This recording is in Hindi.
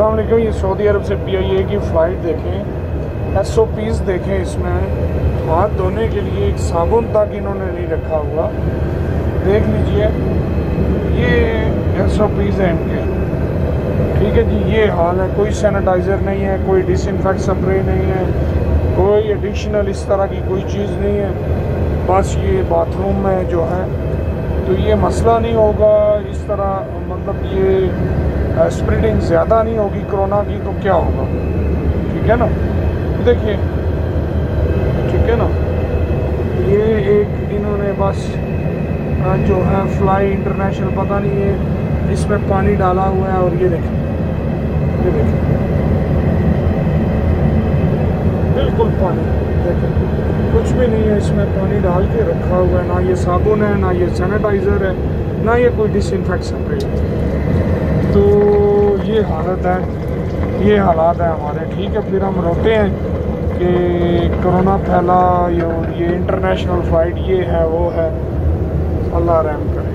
अस्सलाम वालेकुम। ये सऊदी अरब से PIA की फ़्लाइट देखें, SOPs देखें। इसमें हाथ धोने के लिए एक साबुन तक इन्होंने नहीं रखा हुआ। देख लीजिए, ये SOPs हैं इनके। ठीक है जी, ये हाल है। कोई सैनिटाइज़र नहीं है, कोई डिसइंफेक्ट स्प्रे नहीं है, कोई एडिशनल इस तरह की कोई चीज़ नहीं है। बस ये बाथरूम में जो है तो ये मसला नहीं होगा इस तरह, मतलब ये स्प्रेडिंग ज़्यादा नहीं होगी कोरोना की, तो क्या होगा? ठीक है ना, देखिए, ठीक है ना। ये एक इन्होंने बस जो है फ्लाई इंटरनेशनल पता नहीं है, इसमें पानी डाला हुआ है। और ये देखें, ये देखें, बिल्कुल पानी, देखें कुछ भी नहीं है इसमें, पानी डाल के रखा हुआ है। ना ये साबुन है, ना ये सैनिटाइज़र है, ना ये कोई डिसइंफेक्ट स्प्रे है। तो ये हालत है, ये हालात है हमारे। ठीक है, फिर हम रोते हैं कि कोरोना फैला, ये इंटरनेशनल फ़्लाइट ये है वो है। अल्लाह रहम करे।